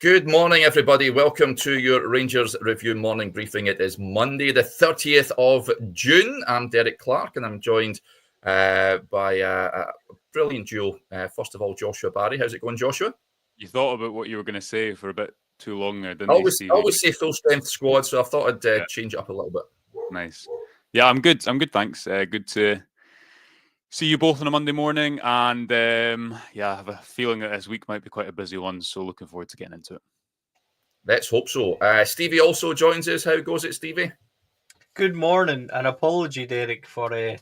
Good morning, everybody. Welcome to your Rangers Review morning briefing. It is Monday, the 30th of June. I'm Derek Clark, and I'm joined by a brilliant duo. First of all, Joshua Barry. How's it going, Joshua? You thought about what you were going to say for a bit too long there, didn't you, Stevie? I always say full strength squad, so I thought I'd change it up a little bit. Nice. Yeah, I'm good. Thanks. Good to see you both on a Monday morning, and I have a feeling that this week might be quite a busy one, so looking forward to getting into it. Let's hope so. Stevie also joins us. How goes it, Stevie? Good morning, and apology, Derek, for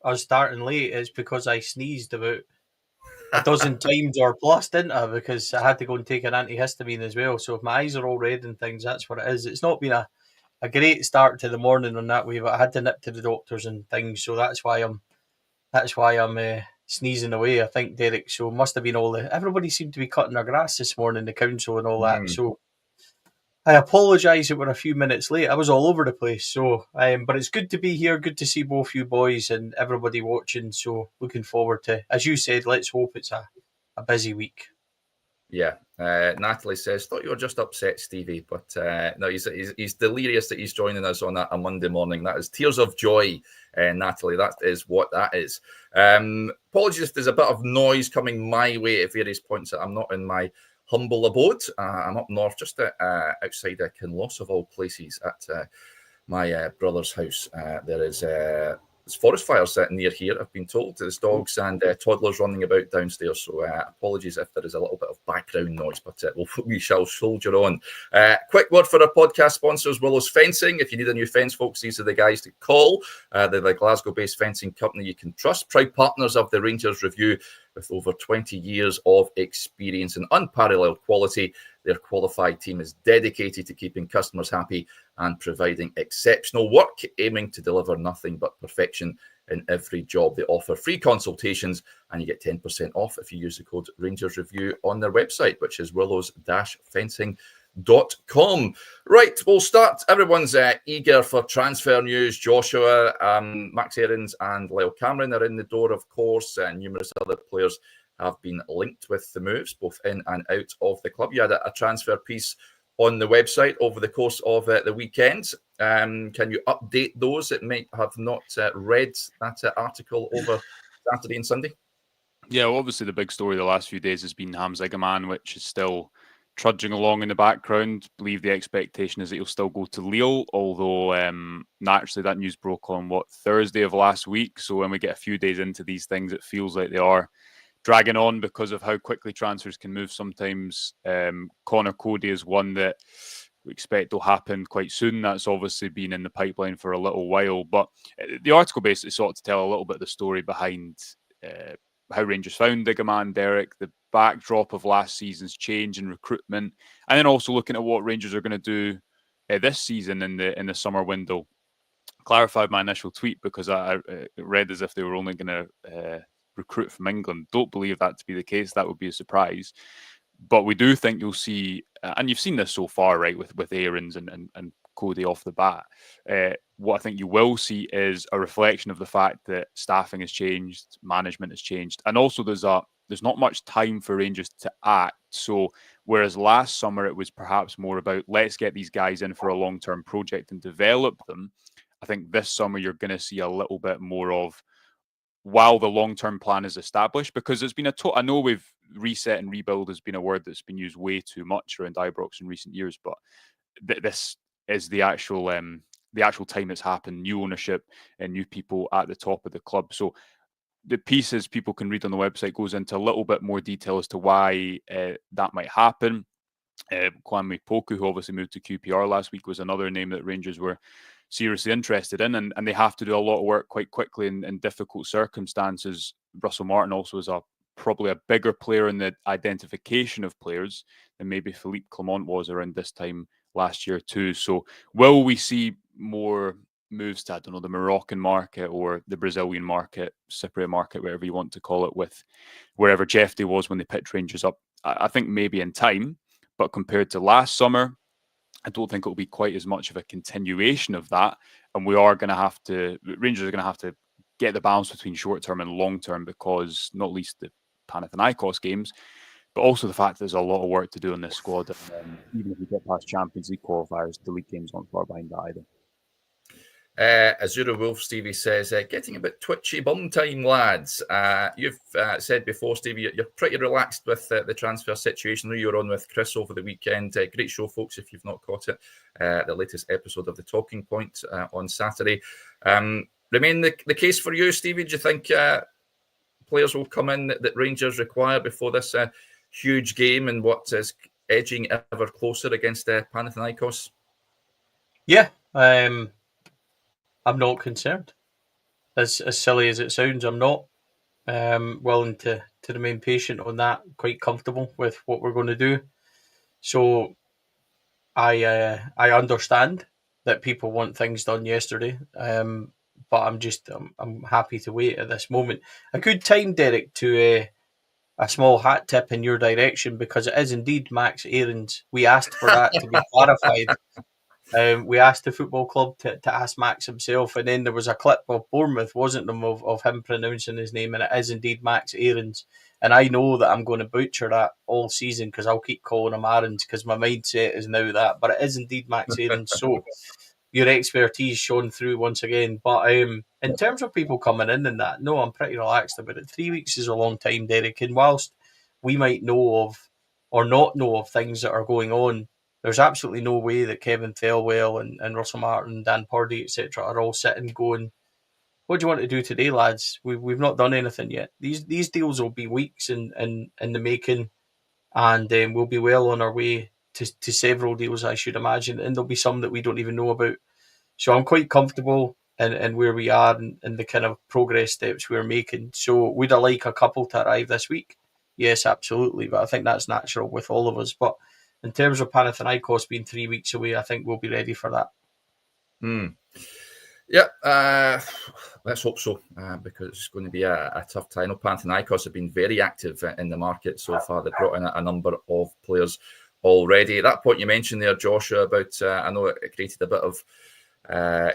us starting late. It's because I sneezed about a dozen times or plus, didn't I? Because I had to go and take an antihistamine as well. So if my eyes are all red and things, that's what it is. It's not been a great start to the morning on that way, but I had to nip to the doctors and things, so that's why I'm sneezing away, I think, Derek. So it must have been everybody seemed to be cutting their grass this morning, the council and all that. So I apologise that we're a few minutes late. I was all over the place. So, but it's good to be here. Good to see both you boys and everybody watching. So looking forward to, as you said, let's hope it's a busy week. Yeah. Natalie says, thought you were just upset, Stevie, but no, he's delirious that he's joining us on a Monday morning. That is tears of joy, Natalie. That is what that is. Apologies if there's a bit of noise coming my way at various points. That I'm not in my humble abode. I'm up north, just outside Kinloss of all places, at my brother's house. There's forest fires near here, I've been told. There's dogs and toddlers running about downstairs. So apologies if there is a little bit of background noise, but we shall soldier on. Quick word for our podcast sponsors, Willows Fencing. If you need a new fence, folks, these are the guys to call. They're the Glasgow-based fencing company you can trust. Proud partners of the Rangers Review with over 20 years of experience and unparalleled quality. Their qualified team is dedicated to keeping customers happy and providing exceptional work, aiming to deliver nothing but perfection in every job. They offer free consultations, and you get 10% off if you use the code Rangers Review on their website, which is willows-fencing.com. Right, we'll start. Everyone's eager for transfer news. Joshua, Max Aarons and Lyle Cameron are in the door, of course, and numerous other players have been linked with the moves, both in and out of the club. You had a transfer piece on the website over the course of the weekend. Can you update those that may have not read that article over Saturday and Sunday? Yeah, well, obviously the big story the last few days has been Hamza Gaman, which is still trudging along in the background. I believe the expectation is that he'll still go to Lille, although naturally that news broke on Thursday of last week. So when we get a few days into these things, it feels like they are dragging on because of how quickly transfers can move sometimes. Connor Cody is one that we expect will happen quite soon. That's obviously been in the pipeline for a little while. But the article basically sought to tell a little bit of the story behind how Rangers found Digaman, Derek, the backdrop of last season's change in recruitment, and then also looking at what Rangers are going to do this season in the summer window. Clarified my initial tweet because I read as if they were only going to recruit from England. Don't believe that to be the case. That would be a surprise. But we do think you'll see, and you've seen this so far, right, with Aarons and Cody off the bat. What I think you will see is a reflection of the fact that staffing has changed, management has changed, and also there's not much time for Rangers to act. So whereas last summer it was perhaps more about let's get these guys in for a long-term project and develop them, I think this summer you're going to see a little bit more of while the long-term plan is established, because it's been I know we've reset and rebuild has been a word that's been used way too much around Ibrox in recent years, but this is the actual time it's happened, new ownership and new people at the top of the club. So the pieces people can read on the website goes into a little bit more detail as to why that might happen. Kwame Poku, who obviously moved to QPR last week, was another name that Rangers were seriously interested in, and they have to do a lot of work quite quickly in difficult circumstances. Russell Martin also is probably a bigger player in the identification of players than maybe Philippe Clement was around this time last year too. So will we see more moves to, I don't know, the Moroccan market or the Brazilian market, Cypriot market, whatever you want to call it, with wherever Jeffrey was when they picked Rangers up? I think maybe in time, but compared to last summer, I don't think it'll be quite as much of a continuation of that. And Rangers are going to have to get the balance between short term and long term, because not least the Panathinaikos games, But also the fact that there's a lot of work to do on this squad. And even if we get past Champions League qualifiers, the league games aren't far behind that either. Azura Wolf, Stevie says, getting a bit twitchy bum time, lads. You've said before, Stevie, you're pretty relaxed with the transfer situation. You were on with Chris over the weekend. Great show, folks, if you've not caught it. The latest episode of The Talking Point on Saturday. Remain the case for you, Stevie? Do you think players will come in that Rangers require before this huge game and what is edging ever closer against Panathinaikos? Yeah, I'm not concerned. As silly as it sounds, I'm not. Willing to remain patient on that, quite comfortable with what we're going to do. So I understand that people want things done yesterday, but I'm happy to wait at this moment. A good time, Derek, to a small hat tip in your direction, because it is indeed Max Aarons. We asked for that to be clarified. We asked the football club to ask Max himself, and then there was a clip of Bournemouth, wasn't there, of him pronouncing his name, and it is indeed Max Aarons. And I know that I'm going to butcher that all season because I'll keep calling him Aarons because my mindset is now that, but it is indeed Max Aarons. So your expertise shone through once again. But in terms of people coming in and that, no, I'm pretty relaxed about it. 3 weeks is a long time, Derek, and whilst we might know of or not know of things that are going on, there's absolutely no way that Kevin Thelwell and Russell Martin, Dan Purdy, etc., are all sitting going, "What do you want to do today, lads? We've not done anything yet." These deals will be weeks in the making, and we'll be well on our way to several deals, I should imagine, and there'll be some that we don't even know about. So I'm quite comfortable in where we are and the kind of progress steps we're making. So would I like a couple to arrive this week? Yes, absolutely. But I think that's natural with all of us. But in terms of Panathinaikos being 3 weeks away, I think we'll be ready for that. Yeah, let's hope so, because it's going to be a tough time. I know Panathinaikos have been very active in the market so far. They've brought in a number of players already. At that point you mentioned there, Joshua, about I know it created a bit of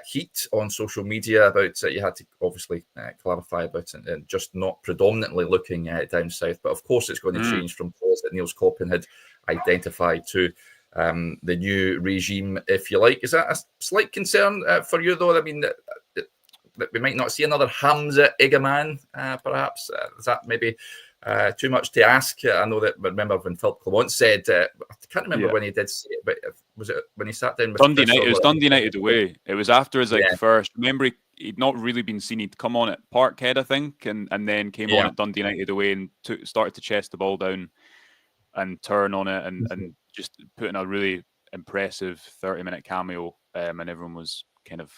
heat on social media about you had to obviously clarify about it and just not predominantly looking down south. But of course, it's going to change from players that Niels Coppin had identified to the new regime, if you like. Is that a slight concern for you, though? I mean, that we might not see another Hamza Egeman, perhaps. Is that maybe too much to ask? I know that, remember when Philip Clement said, I can't remember when he did say it, but was it when he sat down with Dundee United? It was Dundee United away. It was after his first. Remember, he'd not really been seen. He'd come on at Parkhead, I think, and then came on at Dundee United away and started to chest the ball down and turn on it and just put in a really impressive 30-minute cameo, and everyone was kind of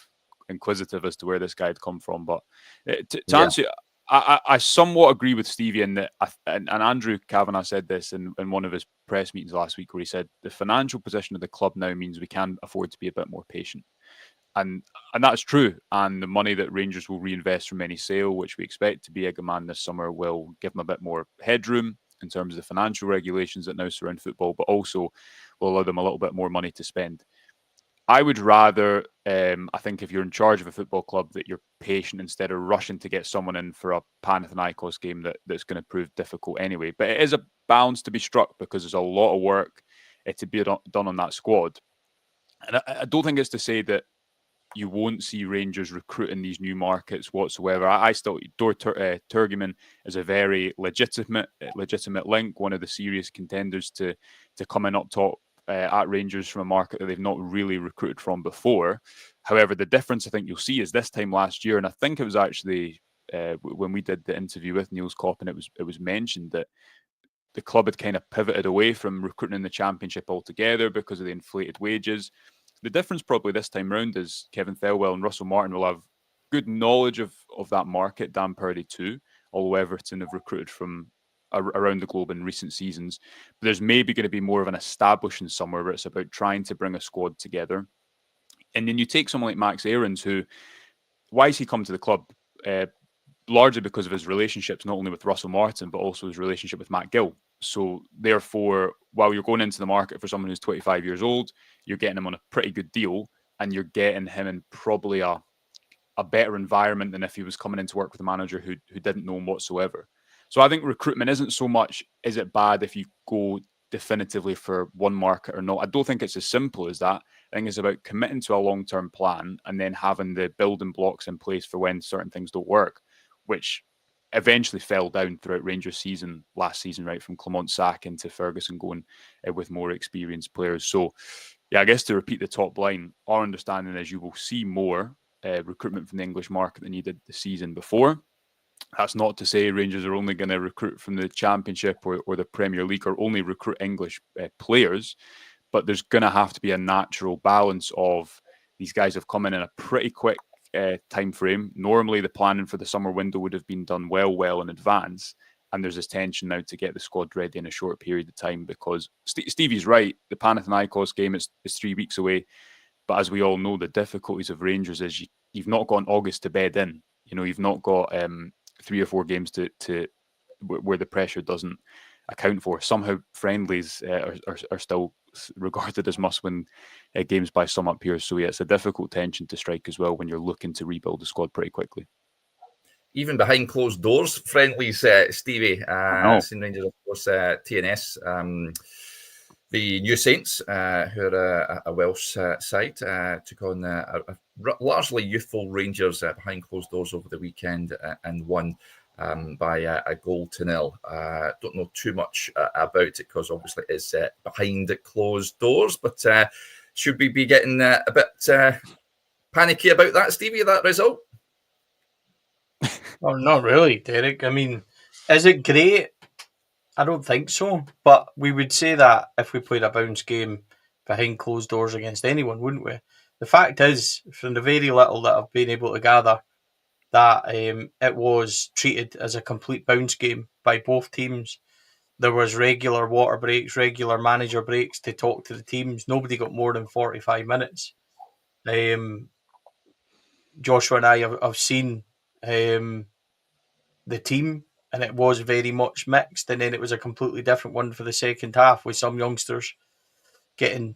inquisitive as to where this guy had come from. But to answer, I somewhat agree with Stevie in that, and Andrew Kavanagh said this in one of his press meetings last week, where he said the financial position of the club now means we can afford to be a bit more patient. And that's true. And the money that Rangers will reinvest from any sale, which we expect to be Egeman this summer, will give them a bit more headroom in terms of the financial regulations that now surround football, but also will allow them a little bit more money to spend. I would rather, I think if you're in charge of a football club, that you're patient instead of rushing to get someone in for a Panathinaikos game that's going to prove difficult anyway. But it is a balance to be struck because there's a lot of work to be done on that squad. And I don't think it's to say that you won't see Rangers recruiting these new markets whatsoever. I still, Dor Turgeman is a very legitimate link, one of the serious contenders to come in up top at Rangers from a market that they've not really recruited from before. However, the difference I think you'll see is this time last year, and I think it was actually when we did the interview with Niels Coppin, it was mentioned that the club had kind of pivoted away from recruiting in the Championship altogether because of the inflated wages. The difference probably this time round is Kevin Thelwell and Russell Martin will have good knowledge of that market, Dan Purdy too, although Everton have recruited from around the globe in recent seasons. But there's maybe going to be more of an establishing somewhere where it's about trying to bring a squad together. And then you take someone like Max Aarons, who, why has he come to the club? Largely because of his relationships, not only with Russell Martin, but also his relationship with Matt Gill. So therefore, while you're going into the market for someone who's 25 years old, you're getting him on a pretty good deal, and you're getting him in probably a better environment than if he was coming into work with a manager who didn't know him whatsoever. So I think recruitment isn't so much, is it bad if you go definitively for one market or not? I don't think it's as simple as that. I think it's about committing to a long-term plan and then having the building blocks in place for when certain things don't work, which eventually fell down throughout Rangers season last season, right, from Clement sack into Ferguson going with more experienced players. So yeah, I guess to repeat the top line, our understanding is you will see more recruitment from the English market than you did the season before. That's not to say Rangers are only going to recruit from the Championship or the Premier League, or only recruit English players, but there's going to have to be a natural balance of these guys have come in a pretty quick time frame. Normally, the planning for the summer window would have been done well in advance, and there's this tension now to get the squad ready in a short period of time, because Stevie's right, the Panathinaikos game is 3 weeks away, but as we all know, the difficulties of Rangers is you've not got an August to bed in. You know, you've not got 3 or 4 games to where the pressure doesn't account for. Somehow friendlies are still regarded as must-win games by some up here. So yeah, it's a difficult tension to strike as well when you're looking to rebuild the squad pretty quickly. Even behind closed doors, friendlies, Stevie. Seen Rangers, of course, TNS. The New Saints, who are a Welsh side, took on a largely youthful Rangers behind closed doors over the weekend and won by a 0-0. Don't know too much about it because obviously it's behind closed doors, but should we be getting a bit panicky about that, Stevie, that result? Well, not really, Derek. I mean, is it great? I don't think so. But we would say that if we played a bounce game behind closed doors against anyone, wouldn't we? The fact is, from the very little that I've been able to gather, that it was treated as a complete bounce game by both teams. There was regular water breaks, regular manager breaks to talk to the teams. Nobody got more than 45 minutes. Joshua and I have seen the team, and it was very much mixed, and then it was a completely different one for the second half with some youngsters getting,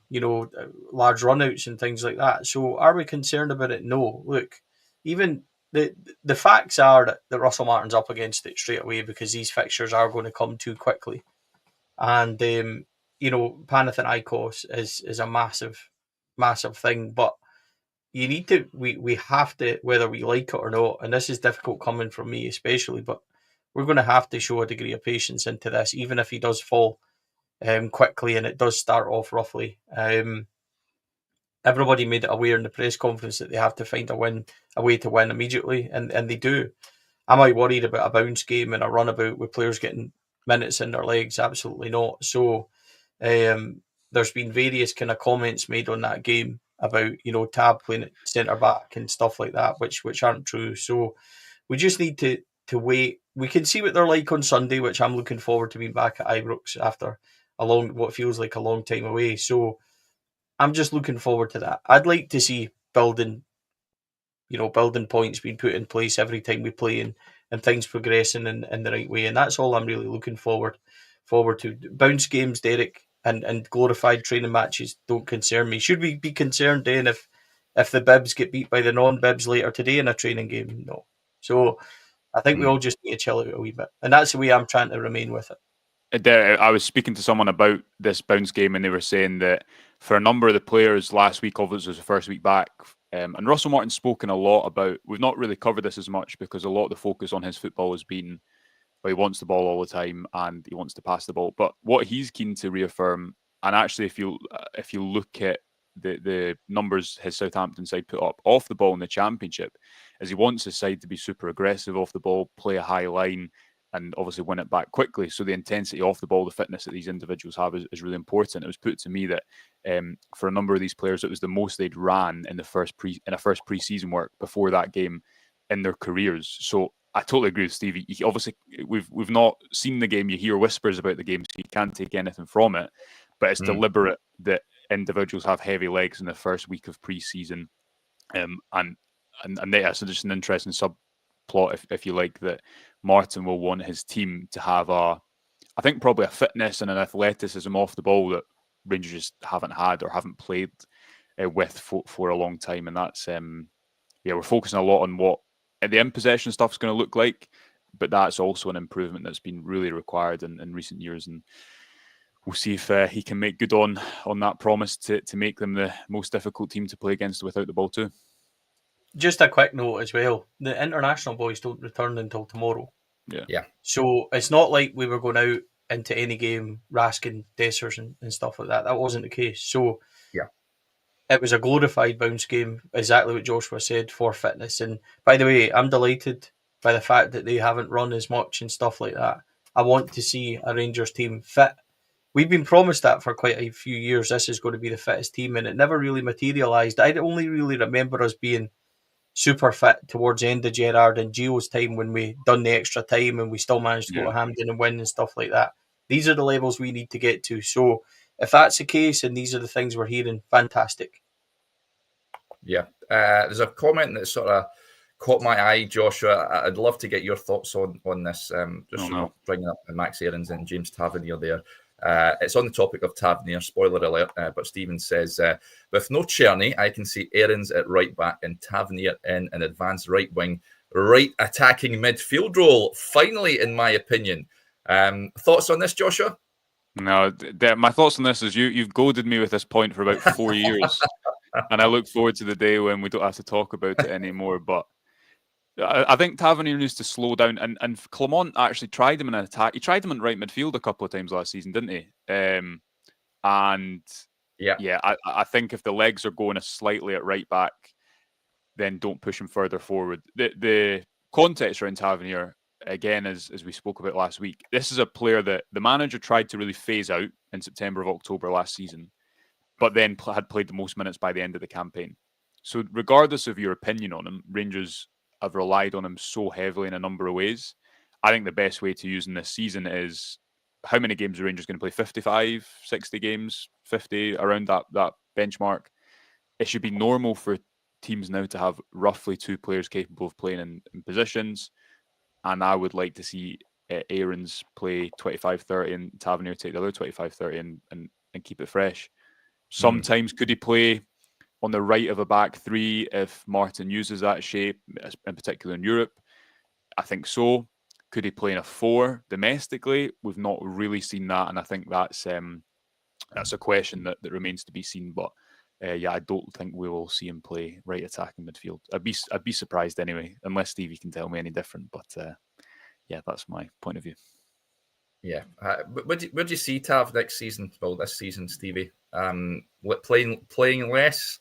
large runouts and things like that. So are we concerned about it? No. Look, even the facts are that Russell Martin's up against it straight away because these fixtures are going to come too quickly. And, Panathinaikos is a massive, massive thing, but you need to, we have to, whether we like it or not, and this is difficult coming from me especially, but we're going to have to show a degree of patience into this, even if he does fall quickly and it does start off roughly. Everybody made it aware in the press conference that they have to find a way to win immediately, and they do. Am I worried about a bounce game and a runabout with players getting minutes in their legs? Absolutely not. So there's been various kind of comments made on that game about, Tab playing at centre back and stuff like that, which aren't true. So we just need to wait. We can see what they're like on Sunday, which I'm looking forward to being back at Ibrox after what feels like a long time away. So I'm just looking forward to that. I'd like to see building points being put in place every time we play and things progressing in the right way. And that's all I'm really looking forward to. Bounce games, Derek, and glorified training matches don't concern me. Should we be concerned then if the Bibs get beat by the non-Bibs later today in a training game? No. So I think we all just need to chill out a wee bit. And that's the way I'm trying to remain with it. I was speaking to someone about this bounce game, and they were saying that for a number of the players last week, obviously was the first week back, and Russell Martin's spoken a lot about, we've not really covered this as much because a lot of the focus on his football has been, well, he wants the ball all the time and he wants to pass the ball. But what he's keen to reaffirm, and actually if you look at the numbers his Southampton side put up off the ball in the Championship, is he wants his side to be super aggressive off the ball, play a high line, and obviously win it back quickly. So the intensity off the ball, the fitness that these individuals have is really important. It was put to me that for a number of these players, it was the most they'd ran in a first pre-season work before that game in their careers. So I totally agree with Stevie. Obviously, we've not seen the game. You hear whispers about the game, so you can't take anything from it. But it's deliberate that individuals have heavy legs in the first week of pre-season, and that's just an interesting subplot, if you like, that Martin will want his team to have I think probably a fitness and an athleticism off the ball that Rangers just haven't had or haven't played with for a long time. And that's we're focusing a lot on what the in possession stuff is going to look like, but that's also an improvement that's been really required in recent years, and we'll see if he can make good on that promise to make them the most difficult team to play against without the ball too. Just a quick note as well: the international boys don't return until tomorrow. Yeah. So it's not like we were going out into any game rasking Dessers and stuff like that. That wasn't the case. So yeah, it was a glorified bounce game, exactly what Joshua said, for fitness. And by the way, I'm delighted by the fact that they haven't run as much and stuff like that. I want to see a Rangers team fit. We've been promised that for quite a few years. This is going to be the fittest team, and it never really materialised. I only really remember us being super fit towards the end of Gerrard and Gio's time when we done the extra time and we still managed to go to Hampden and win and stuff like that. These are the levels we need to get to. So if that's the case and these are the things we're hearing, fantastic. Yeah. There's a comment that sort of caught my eye, Joshua. I'd love to get your thoughts on this. Bringing up Max Aarons and James Tavernier there. It's on the topic of Tavernier, spoiler alert, but Stephen says, with no Czerny, I can see Aarons at right back and Tavernier in an advanced right wing, right attacking midfield role. Finally, in my opinion. Thoughts on this, Joshua? No, my thoughts on this is you've goaded me with this point for about 4 years. And I look forward to the day when we don't have to talk about it anymore. But I think Tavernier needs to slow down. And Clement actually tried him in an attack. He tried him in right midfield a couple of times last season, didn't he? I think if the legs are going slightly at right back, then don't push him further forward. The context around Tavernier, again, as we spoke about last week, this is a player that the manager tried to really phase out in September of October last season, but then had played the most minutes by the end of the campaign. So regardless of your opinion on him, Rangers have relied on him so heavily in a number of ways. I think the best way to use him this season is how many games are Rangers going to play? 55, 60 games, 50, around that benchmark. It should be normal for teams now to have roughly 2 players capable of playing in positions. And I would like to see Aarons play 25-30 and Tavernier take the other 25-30 and keep it fresh. Sometimes could he play on the right of a back three if Martin uses that shape, in particular in Europe? I think so. Could he play in a 4 domestically? We've not really seen that, and I think that's a question that remains to be seen. But I don't think we will see him play right attacking midfield. I'd be surprised anyway, unless Stevie can tell me any different. But that's my point of view. Yeah. Where do you see Tav next season? Well, this season, Stevie. Playing less,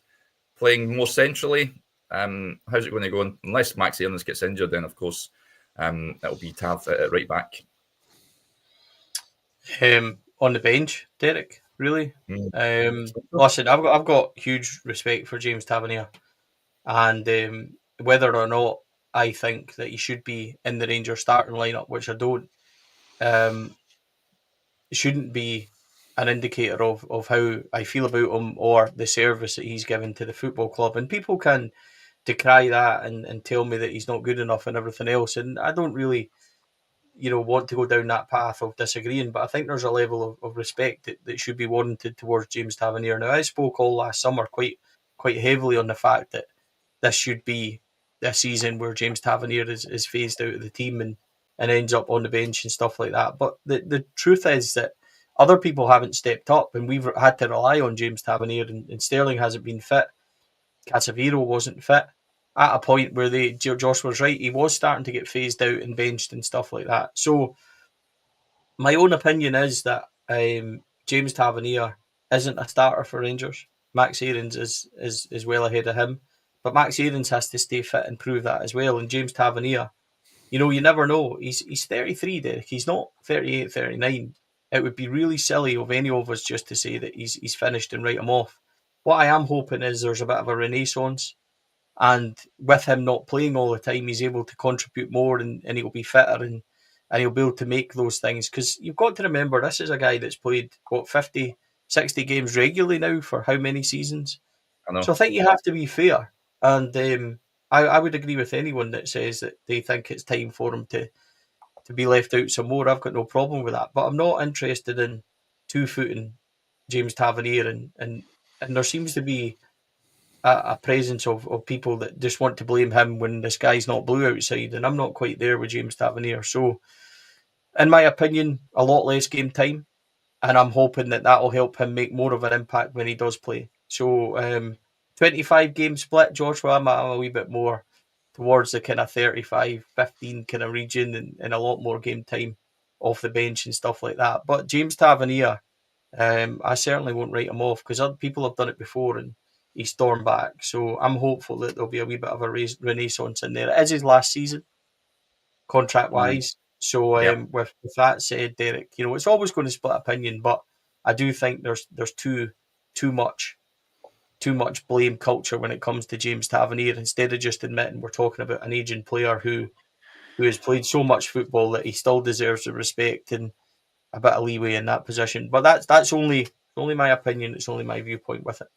playing more centrally. How's it going to go? Unless Max Aarons gets injured, then of course it'll be Tav at right back. On the bench, Derek. Really. Listen, I've got huge respect for James Tavernier, and whether or not I think that he should be in the Rangers starting lineup, which I don't, shouldn't be an indicator of how I feel about him or the service that he's given to the football club. And people can decry that and tell me that he's not good enough and everything else. And I don't really, want to go down that path of disagreeing, but I think there's a level of respect that should be warranted towards James Tavernier. Now, I spoke all last summer quite heavily on the fact that this should be a season where James Tavernier is phased out of the team and ends up on the bench and stuff like that. But the truth is that other people haven't stepped up, and we've had to rely on James Tavernier, and Sterling hasn't been fit. Casemiro wasn't fit. At a point where Josh was right, he was starting to get phased out and benched and stuff like that. So my own opinion is that James Tavernier isn't a starter for Rangers. Max Aarons is well ahead of him. But Max Aarons has to stay fit and prove that as well. And James Tavernier, you never know. He's 33, Derek. He's not 38, 39. It would be really silly of any of us just to say that he's finished and write him off. What I am hoping is there's a bit of a renaissance. And with him not playing all the time, he's able to contribute more and he'll be fitter and he'll be able to make those things. Because you've got to remember, this is a guy that's played, 50, 60 games regularly now for how many seasons? I know. So I think you have to be fair. And I would agree with anyone that says that they think it's time for him to be left out some more. I've got no problem with that. But I'm not interested in 2-footing James Tavernier. And there seems to be a presence of people that just want to blame him when the sky's not blue outside, and I'm not quite there with James Tavernier. So, in my opinion, a lot less game time, and I'm hoping that will help him make more of an impact when he does play. So, 25 game split, Joshua, I'm a wee bit more towards the kind of 35-15 kind of region, and a lot more game time off the bench and stuff like that. But James Tavernier, I certainly won't write him off because other people have done it before and he stormed back. So I'm hopeful that there'll be a wee bit of a renaissance in there. It is his last season, contract wise. So Yeah. with that said, Derek, it's always going to split opinion, but I do think there's too much blame culture when it comes to James Tavernier. Instead of just admitting we're talking about an aging player who has played so much football that he still deserves the respect and a bit of leeway in that position. But that's only my opinion. It's only my viewpoint with it.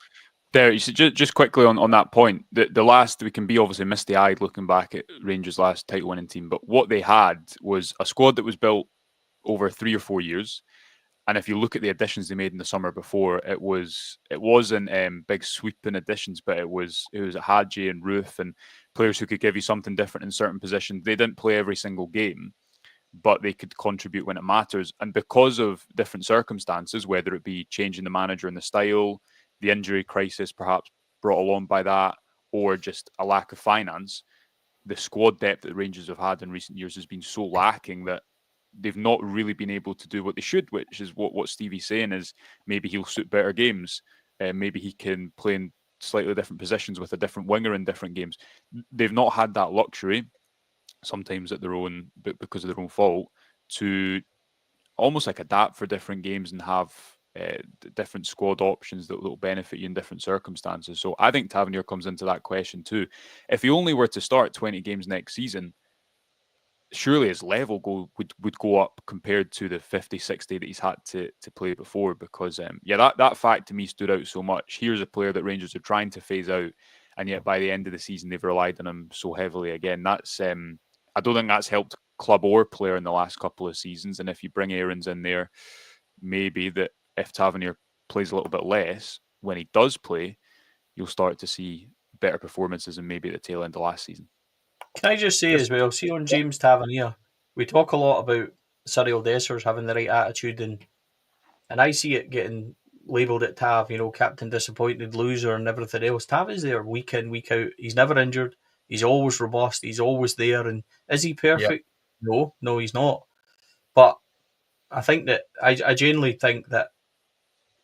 There, you see, just quickly on that point, the last, we can be obviously misty-eyed looking back at Rangers' last title-winning team, but what they had was a squad that was built over 3 or 4 years. And if you look at the additions they made in the summer before, it wasn't big sweeping additions, but it was Hadji and Ruth and players who could give you something different in certain positions. They didn't play every single game, but they could contribute when it matters. And because of different circumstances, whether it be changing the manager and the style, the injury crisis perhaps brought along by that, or just a lack of finance, the squad depth that the Rangers have had in recent years has been so lacking that they've not really been able to do what they should, which is what Stevie's saying is maybe he'll suit better games. Maybe he can play in slightly different positions with a different winger in different games. They've not had that luxury, sometimes at their own, but because of their own fault, to almost like adapt for different games and have different squad options that will benefit you in different circumstances. So I think Tavernier comes into that question too. If he only were to start 20 games next season, surely his level would go up compared to the 50, 60 that he's had to play before, because that fact to me stood out so much. Here's a player that Rangers are trying to phase out, and yet by the end of the season they've relied on him so heavily again. That's I don't think that's helped club or player in the last couple of seasons. And if you bring Aarons in there, maybe that if Tavernier plays a little bit less, when he does play, you'll start to see better performances and maybe at the tail end of last season. Can I just say as well, see on James Tavernier, we talk a lot about Surrey Oldessers having the right attitude, and I see it getting labelled at Tav, captain disappointed, loser and everything else. Tav is there week in, week out. He's never injured. He's always robust. He's always there. And is he perfect? Yeah. No, he's not. But I think that I genuinely think that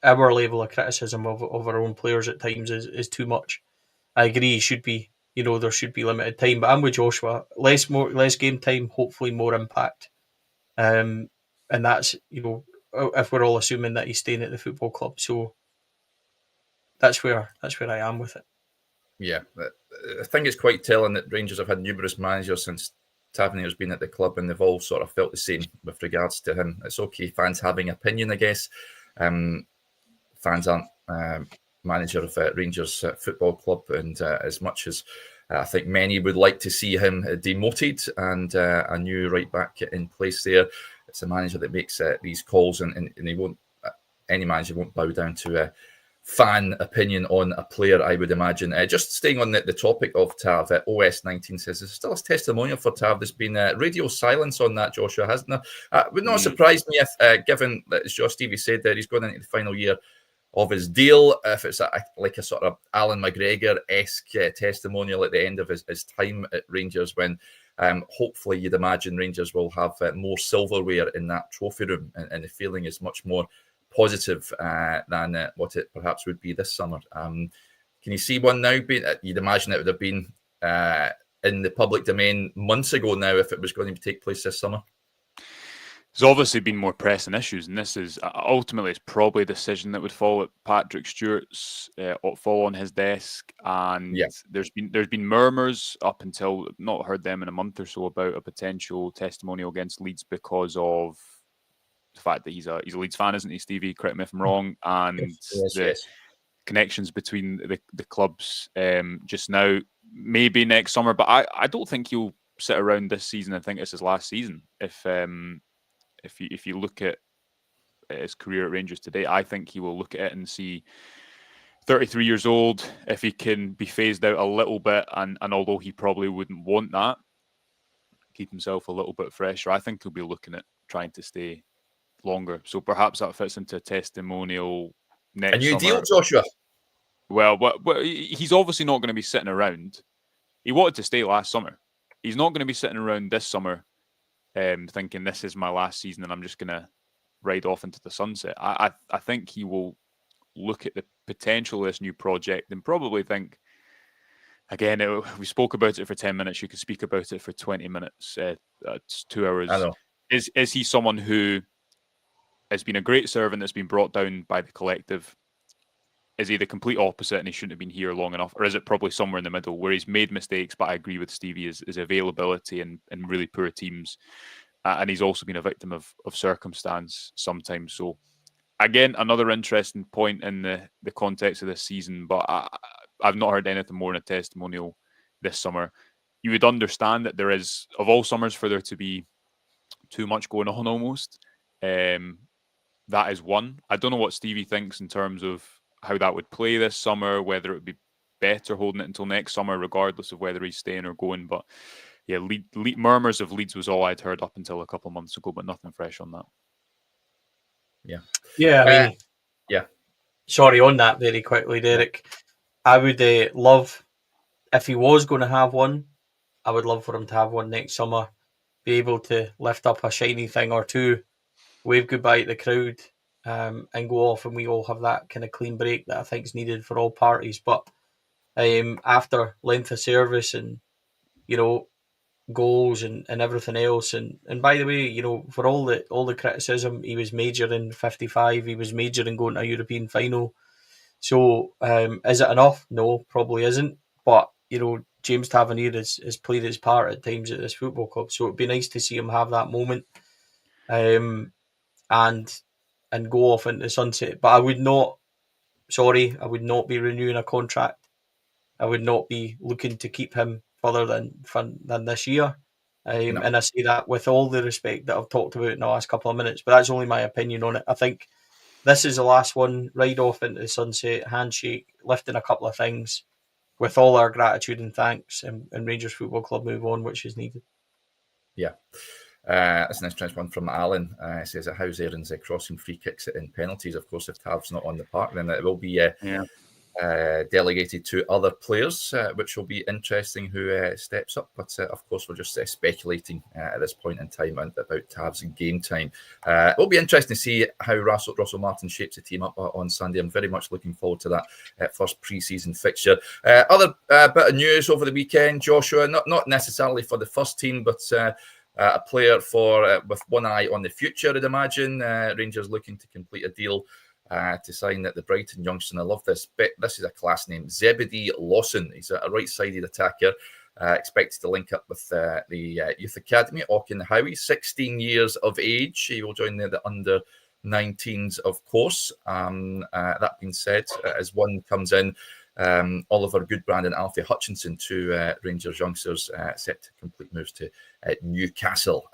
our level of criticism of our own players at times is too much. I agree, he should be, there should be limited time, but I'm with Joshua. Less game time, hopefully more impact. And that's, if we're all assuming that he's staying at the football club. So that's where I am with it. Yeah, I think it's quite telling that Rangers have had numerous managers since Tavernier's been at the club, and they've all sort of felt the same with regards to him. It's okay, fans having opinion, I guess. Fans aren't manager of Rangers Football Club, and as much as I think many would like to see him demoted and a new right back in place there, it's a manager that makes these calls, and he won't. Any manager won't bow down to fan opinion on a player, I would imagine. Just staying on the topic of Tav, OS19 says there's still a testimonial for Tav. There's been radio silence on that, Joshua, hasn't there? Would not surprise me if, given that, as Stevie said, there he's going into the final year of his deal, if it's like a sort of Alan McGregor-esque testimonial at the end of his time at Rangers, when hopefully you'd imagine Rangers will have more silverware in that trophy room, and the feeling is much more positive than what it perhaps would be this summer. Can you see one now? You'd imagine it would have been in the public domain months ago now if it was going to take place this summer. There's obviously been more pressing issues, and this is ultimately it's probably a decision that would fall at Patrick Stewart's, fall on his desk. And there's been murmurs up until, not heard them in a month or so, about a potential testimonial against Leeds because of the fact that he's a Leeds fan, isn't he, Stevie? Correct me if I'm wrong. And yes. Connections between the clubs just now, maybe next summer. But I don't think he'll sit around this season and think it's his last season. If you look at his career at Rangers today, I think he will look at it and see 33 years old. If he can be phased out a little bit, and although he probably wouldn't want that, keep himself a little bit fresher, I think he'll be looking at trying to stay longer. So perhaps that fits into a testimonial next A new summer. deal, Joshua? Well, he's obviously not going to be sitting around. He wanted to stay last summer. He's not going to be sitting around this summer thinking this is my last season and I'm just going to ride off into the sunset. I think he will look at the potential of this new project and probably think, again, we spoke about it for 10 minutes. You could speak about it for 20 minutes. That's 2 hours. I know. Is he someone who has been a great servant that's been brought down by the collective? Is he the complete opposite and he shouldn't have been here long enough? Or is it probably somewhere in the middle where he's made mistakes, but I agree with Stevie, his availability and really poor teams. And he's also been a victim of circumstance sometimes. So, again, another interesting point in the context of this season, but I've not heard anything more in a testimonial this summer. You would understand that there is, of all summers, for there to be too much going on almost. That is one. I don't know what Stevie thinks in terms of how that would play this summer, whether it would be better holding it until next summer, regardless of whether he's staying or going. But yeah, murmurs of Leeds was all I'd heard up until a couple of months ago, but nothing fresh on that. Yeah, I mean, sorry, on that very quickly, Derek. Yeah. I would love, if he was going to have one, I would love for him to have one next summer, be able to lift up a shiny thing or two, wave goodbye to the crowd, and go off, and we all have that kind of clean break that I think is needed for all parties. But after length of service and, goals and everything else, and by the way, for all the criticism, he was major in 55, he was major in going to a European final. So is it enough? No, probably isn't. But James Tavernier has played his part at times at this football club, so it'd be nice to see him have that moment, and go off into the sunset. But I would not be renewing a contract. I would not be looking to keep him further than this year. No. And I say that with all the respect that I've talked about in the last couple of minutes, but that's only my opinion on it. I think this is the last one, ride off into the sunset, handshake, lifting a couple of things, with all our gratitude and thanks, and Rangers Football Club move on, which is needed. Yeah. That's an interesting one from Alan. Says that how's Aaron's crossing free kicks and penalties? Of course, if Tav's not on the park, then it will be delegated to other players, which will be interesting who steps up. But of course, we're just speculating at this point in time about Tav's game time. It will be interesting to see how Russell Martin shapes the team up on Sunday. I'm very much looking forward to that first pre-season fixture. Other bit of news over the weekend, Joshua, not necessarily for the first team, but a player with one eye on the future, I'd imagine. Rangers looking to complete a deal to sign at the Brighton youngster. I love this bit. This is a class name, Zebedee Lawson. He's a right-sided attacker, expected to link up with the youth academy, Auchenhowie, 16 years of age. He will join the under-19s, of course. That being said, as one comes in, Oliver Goodbrand and Alfie Hutchinson, two Rangers youngsters, set to complete moves to Newcastle,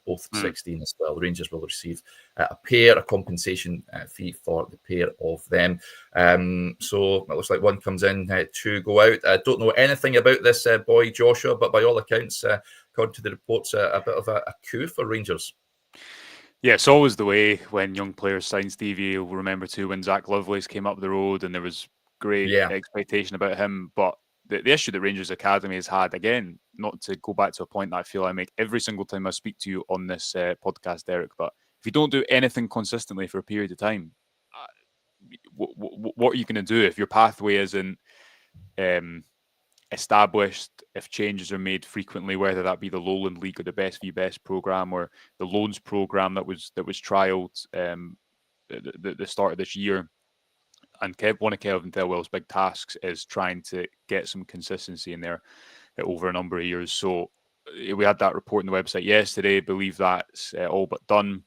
both 16 as well. The Rangers will receive a compensation fee for the pair of them. So it looks like one comes in, two go out. I don't know anything about this boy, Joshua, but by all accounts, according to the reports, a bit of a coup for Rangers. Yeah, it's always the way when young players sign. Stevie, you'll remember too when Zach Lovelace came up the road and there was great expectation about him, but the issue that Rangers Academy has had, again, not to go back to a point that I feel I make every single time I speak to you on this podcast, Derek, but if you don't do anything consistently for a period of time, what are you going to do if your pathway isn't established, if changes are made frequently, whether that be the Lowland League or the Best v Best program or the loans program that was trialed the start of this year? And one of Kelvin Thelwell's big tasks is trying to get some consistency in there over a number of years. So we had that report on the website yesterday. Believe that's all but done.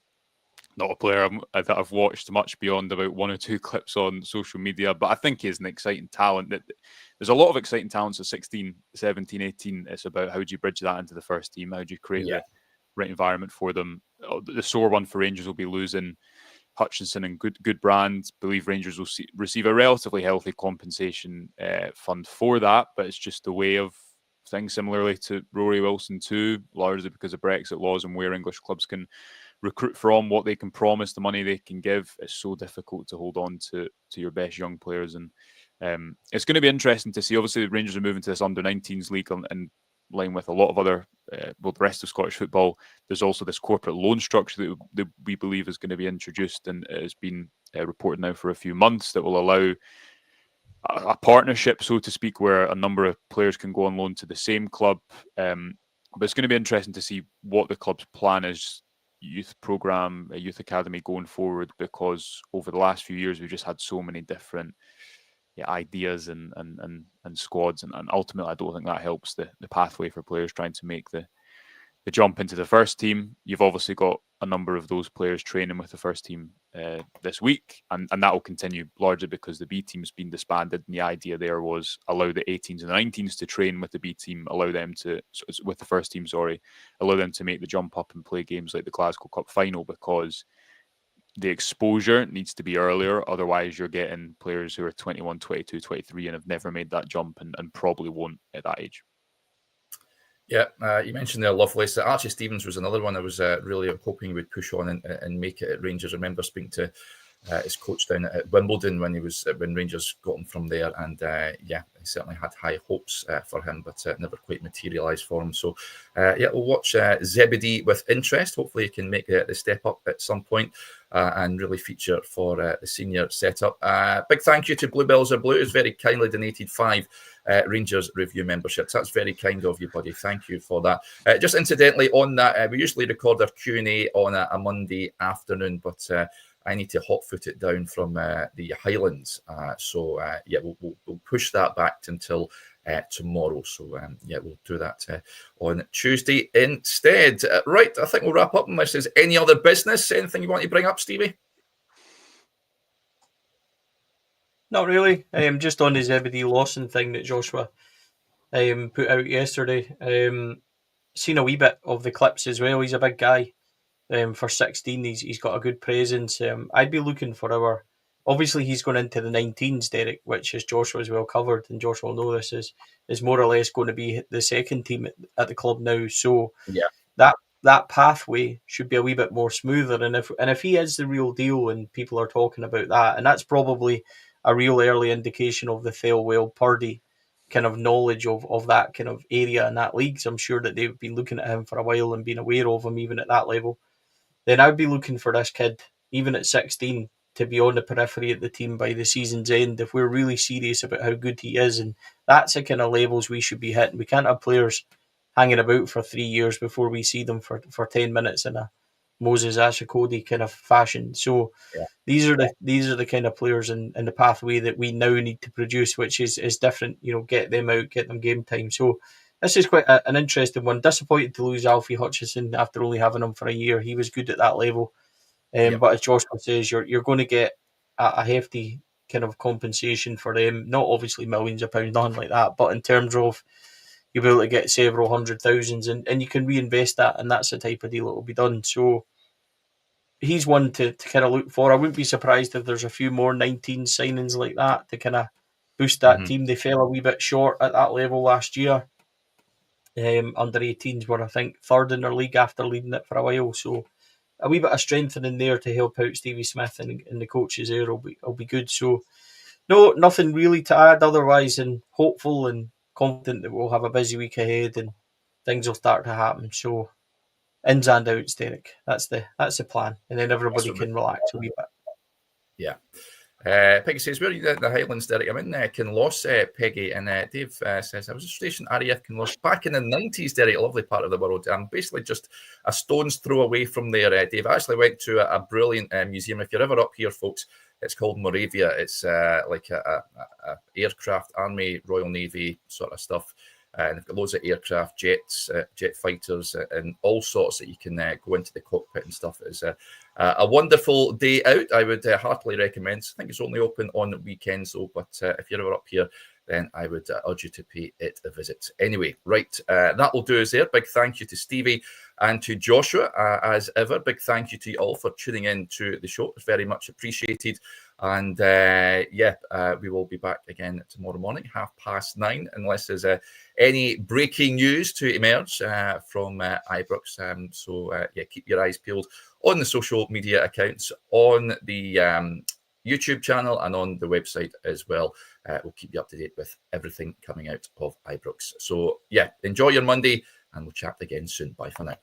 Not a player that I've watched much beyond about one or two clips on social media, but I think he's an exciting talent. There's a lot of exciting talents at 16, 17, 18. It's about how do you bridge that into the first team? How do you create the right environment for them? The sore one for Rangers will be losing Hutchinson and good brand. Believe Rangers will receive a relatively healthy compensation fund for that, but it's just a way of things, similarly to Rory Wilson too, largely because of Brexit laws and where English clubs can recruit from, what they can promise, the money they can give. It's so difficult to hold on to your best young players, and it's going to be interesting to see. Obviously, the Rangers are moving to this under-19s league in line with a lot of other, the rest of Scottish football. There's also this corporate loan structure that we believe is going to be introduced, and it has been reported now for a few months, that will allow a partnership, so to speak, where a number of players can go on loan to the same club. But it's going to be interesting to see what the club's plan is, youth program, a youth academy going forward, because over the last few years we've just had so many different ideas and squads, and ultimately I don't think that helps the pathway for players trying to make the jump into the first team. You've obviously got a number of those players training with the first team this week, and that will continue largely because the B team's been disbanded, and the idea there was allow the 18s and the 19s to train with the B team, allow them to, with the first team, allow them to make the jump up and play games like the Glasgow Cup final, because the exposure needs to be earlier. Otherwise, you're getting players who are 21, 22, 23 and have never made that jump and probably won't at that age. Yeah, you mentioned there Lovelace. Archie Stevens was another one I was really hoping he would push on and make it at Rangers. I remember speaking to his coach down at Wimbledon when Rangers got him from there, and he certainly had high hopes for him, but never quite materialised for him. So we'll watch Zebedee with interest. Hopefully he can make the step up at some point and really feature for the senior setup. Big thank you to Bluebells Are Blue, who's very kindly donated 5 Rangers Review memberships. That's very kind of you, buddy. Thank you for that. Just incidentally on that, we usually record our Q&A on a Monday afternoon, but I need to hot-foot it down from the Highlands. We'll push that back until tomorrow. So, we'll do that on Tuesday instead. Right, I think we'll wrap up unless there's any other business. Anything you want to bring up, Stevie? Not really. Just on the Zebedee Lawson thing that Joshua put out yesterday. Seen a wee bit of the clips as well. He's a big guy. For 16, he's got a good presence. I'd be looking for obviously he's going into the 19s, Derek, which, as Joshua's well covered, and Joshua will know this, is more or less going to be the second team at the club now. So that pathway should be a wee bit more smoother. And if he is the real deal, and people are talking about that, and that's probably a real early indication of the Thelwell Purdy kind of knowledge of that kind of area and that league. So I'm sure that they've been looking at him for a while and been aware of him even at that level. Then I'd be looking for this kid, even at 16, to be on the periphery of the team by the season's end if we're really serious about how good he is. And that's the kind of levels we should be hitting. We can't have players hanging about for 3 years before we see them for 10 minutes in a Moses Ashikodi kind of fashion. So these are the kind of players in the pathway that we now need to produce, which is different. Get them out, get them game time. So this is quite an interesting one. Disappointed to lose Alfie Hutchison after only having him for a year. He was good at that level. But as Joshua says, you're going to get a hefty kind of compensation for them. Not obviously millions of pounds, nothing like that, but in terms of you'll be able to get several hundred thousands and you can reinvest that, and that's the type of deal that will be done. So he's one to kind of look for. I wouldn't be surprised if there's a few more 19 signings like that to kind of boost that team. They fell a wee bit short at that level last year. Under 18s were, I think, third in their league after leading it for a while. So a wee bit of strengthening there to help out Stevie Smith and the coaches there will be good. So no, nothing really to add otherwise, and hopeful and confident that we'll have a busy week ahead and things will start to happen. So ins and outs, Derek. That's the plan, and then everybody can relax a wee bit. Yeah. Peggy says, where are you at the Highlands, Derek? I'm in Kinloss, Peggy, and Dave says, I was stationed RAF Kinloss back in the 90s, Derek, a lovely part of the world. I'm basically just a stone's throw away from there, Dave. I actually went to a brilliant museum. If you're ever up here, folks, it's called Moravia. It's like a aircraft, Army, Royal Navy sort of stuff. And they've got loads of aircraft, jets, jet fighters, and all sorts that you can go into the cockpit and stuff. It's a wonderful day out. I would heartily recommend. I think it's only open on weekends, though. But if you're ever up here, then I would urge you to pay it a visit. Anyway, right, that will do us there. Big thank you to Stevie and to Joshua, as ever. Big thank you to you all for tuning in to the show. It's very much appreciated. And we will be back again tomorrow morning, 9:30, unless there's any breaking news to emerge from Ibrox. Keep your eyes peeled on the social media accounts, on the YouTube channel, and on the website as well. We'll keep you up to date with everything coming out of Ibrox. So, enjoy your Monday, and we'll chat again soon. Bye for now.